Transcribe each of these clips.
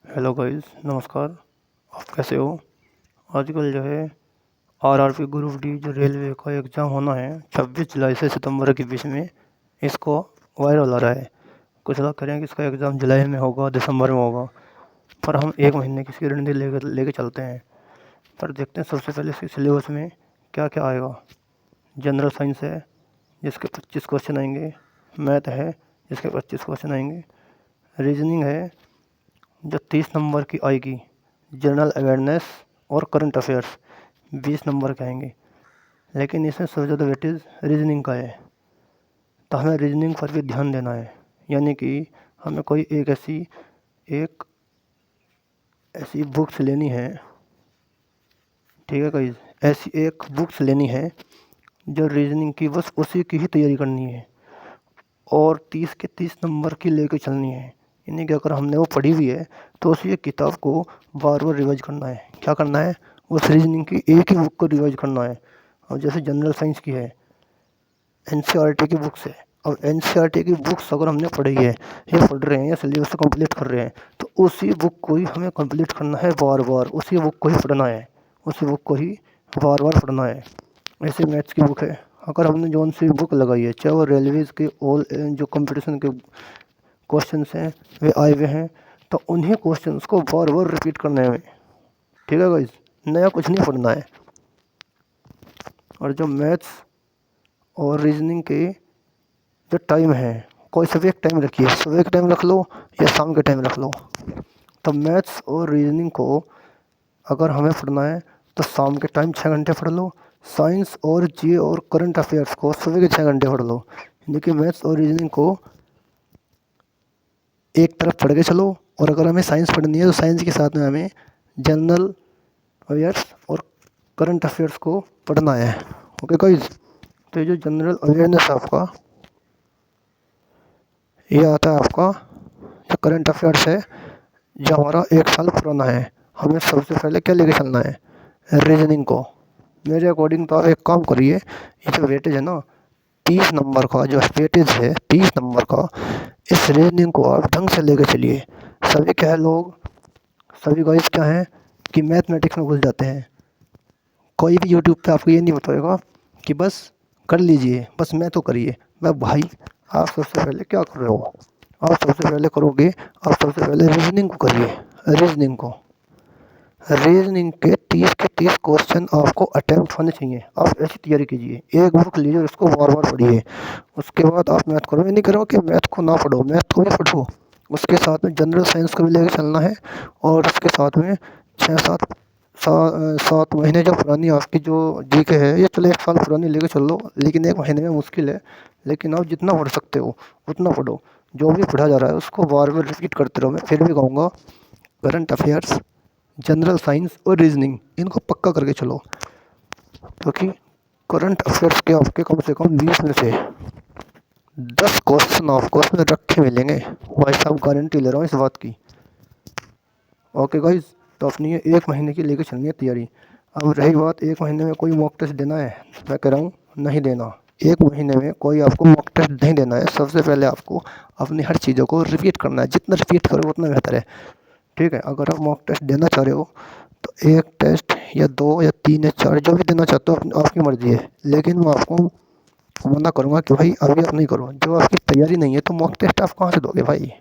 Hello guys, नमस्कार। आप कैसे हो? आजकल जो है आरआरबी ग्रुप डी जो रेलवे का एग्ज़ाम होना है 26 जुलाई से सितंबर के बीच में, इसको वायरल आ रहा है। कुछ लोग कह रहे हैं कि इसका एग्ज़ाम जुलाई में होगा, दिसंबर में होगा, पर हम एक महीने की गारंटी लेके चलते हैं। पर देखते हैं सबसे पहले इसके सिलेबस में क्या क्या आएगा। जनरल साइंस है जिसके 25 क्वेश्चन आएंगे, मैथ है जिसके 25 क्वेश्चन आएंगे, रीजनिंग है जो 30 नंबर की आएगी, जनरल अवेयरनेस और करंट अफेयर्स 20 नंबर के आएंगे। लेकिन इसमें सबसे ज़्यादा वेटेज रीजनिंग का है, तो हमें रीजनिंग पर भी ध्यान देना है। यानी कि हमें कोई एक ऐसी बुक्स लेनी है, ठीक है गाइस, ऐसी एक बुक्स लेनी है जो रीजनिंग की, बस उसी की ही तैयारी करनी है और 30 के 30 नंबर की लेके चलनी है। यानी कि अगर हमने वो पढ़ी हुई है तो उसी एक किताब को बार बार रिवाइज करना है। क्या करना है? उस रीजनिंग की एक ही बुक को रिवाइज करना है। और जैसे जनरल साइंस की है, एनसीईआरटी की बुक्स है। अब एनसीईआरटी की बुक्स अगर हमने पढ़ी है या पढ़ रहे हैं या सिलेबस कंप्लीट कर रहे हैं, तो उसी बुक को ही हमें कंप्लीट करना है बार बार, उसी बुक को ही पढ़ना है, उसी बुक को ही बार बार पढ़ना है। ऐसे मैथ्स की बुक है, अगर हमने जौन सी बुक लगाई है, चाहे वो रेलवेज़ के ऑल जो कंपटीशन के क्वेश्चंस हैं वे आए हुए हैं, तो उन्हीं क्वेश्चंस को बार बार रिपीट करना है हमें। ठीक है गाइस, नया कुछ नहीं पढ़ना है। और जो मैथ्स और रीजनिंग के जो टाइम है, कोई सा भी एक टाइम रखिए, सुबह के टाइम रख लो या शाम के टाइम रख लो। तो मैथ्स और रीजनिंग को अगर हमें पढ़ना है तो शाम के टाइम 6 घंटे पढ़ लो। साइंस और जी और करंट अफेयर्स को सुबह के 6 घंटे पढ़ लो। यानी कि मैथ्स और रीजनिंग को एक तरफ पढ़ के चलो। और अगर हमें साइंस पढ़नी है तो साइंस के साथ में हमें जनरल अवेयर्स और करंट अफेयर्स को पढ़ना है। ओके गाइस, तो ये जो जनरल अवेयरनेस आपका ये आता है, आपका जो करंट अफेयर्स है जो हमारा 1 साल पुराना है, हमें सबसे पहले क्या लेके चलना है? रीजनिंग को। मेरे अकॉर्डिंग तो आप एक काम करिए, ये जो वेटेज है ना 30 नंबर का, जो वेटेज है 30 नंबर का, इस रीजनिंग को आप ढंग से लेके चलिए। सभी क्या है, लोग सभी गाइस क्या हैं कि मैथमेटिक्स में घुस जाते हैं। कोई भी यूट्यूब पे आपको ये नहीं बताएगा कि बस कर लीजिए, बस मैं तो करिए। मैं भाई, आप सबसे पहले क्या कर रहे हो? आप सबसे पहले करोगे, आप सबसे पहले रीजनिंग को करिए। रीजनिंग को, रीजनिंग के 30 के 30 क्वेश्चन आपको अटेम्प्ट होने चाहिए। आप ऐसी तैयारी कीजिए, एक बुक लीजिए और उसको बार बार पढ़िए। उसके बाद आप मैथ करो। ये नहीं करो कि मैथ को ना पढ़ो, मैथ को भी पढ़ो, उसके साथ में जनरल साइंस को भी लेकर चलना है। और उसके साथ में 7 महीने जो पुरानी आपकी जो जीके है, ये चलो 1 साल पुरानी लेके चल लो, लेकिन 1 महीने में मुश्किल है। लेकिन आप जितना पढ़ सकते हो उतना पढ़ो। जो भी पढ़ा जा रहा है उसको बार बार रिपीट करते रहो। मैं फिर भी कहूँगा करंट अफेयर्स, जनरल साइंस और रीजनिंग इनको पक्का करके चलो, क्योंकि करंट अफेयर्स के आपके कम से कम 20 में से 10 क्वेश्चन आपको उसमें रखे मिलेंगे। भाई साहब, गारंटी ले रहा हूँ इस बात की। ओके गाइज, तो अपनी ये 1 महीने की लेके चलनी है तैयारी। अब रही बात 1 महीने में कोई मॉक टेस्ट देना है, मैं कह रहा हूँ नहीं देना। 1 महीने में कोई आपको मॉक टेस्ट नहीं देना है। सबसे पहले आपको अपनी हर चीज़ों को रिपीट करना है, जितना रिपीट करो उतना बेहतर है। ठीक है, अगर आप मॉक टेस्ट देना चाह रहे हो तो 1 टेस्ट या 2 या 3 या 4 जो भी देना चाहते हो आपकी मर्ज़ी है। लेकिन मैं आपको मना करूँगा कि भाई अभी आप नहीं करो। जब आपकी तैयारी नहीं है तो मॉक टेस्ट आप कहाँ से दोगे भाई?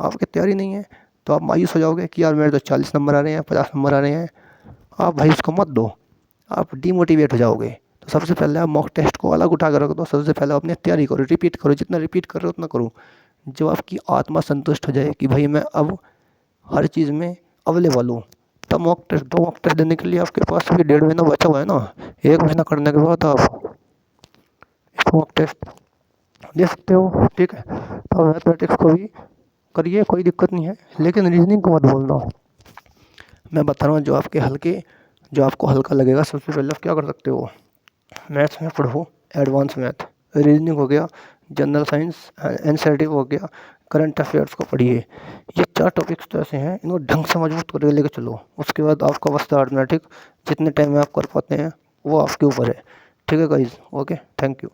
आपकी तैयारी नहीं है तो आप मायूस हो जाओगे कि यार मेरे तो 40 नंबर आ रहे हैं, 50 नंबर आ रहे हैं। आप भाई उसको मत दो, आप डीमोटिवेट हो जाओगे। तो सबसे पहले आप मॉक टेस्ट को अलग उठा कर रख दो। सबसे पहले अपनी तैयारी करो, रिपीट करो, जितना रिपीट कर रहे हो उतना करो। जो आपकी आत्मा संतुष्ट हो जाए कि भाई मैं अब हर चीज़ में अवेलेबल हूँ, तब मॉक टेस्ट दो। मॉक टेस्ट देने के लिए आपके पास अभी 1.5 महीना बचा हुआ है ना। 1 महीना करने के बाद आप मॉक टेस्ट दे सकते हो। ठीक है, तो मैथमेटिक्स को भी करिए, कोई दिक्कत नहीं है, लेकिन रीजनिंग को मत बोलना। मैं बता रहा हूँ जो आपको हल्का लगेगा। सबसे पहले आप क्या कर सकते हो, मैथ्स में पढ़ो एडवांस मैथ, रीजनिंग हो गया, जनरल साइंस एनसीईआरटी हो गया, करंट अफेयर्स को पढ़िए। ये 4 टॉपिक्स तो ऐसे हैं, इनको ढंग से मजबूत करके लेके चलो। उसके बाद आपका बस ऑटोमेटिक जितने टाइम में आप कर पाते हैं वो आपके ऊपर है। ठीक है गाइज, ओके, थैंक यू।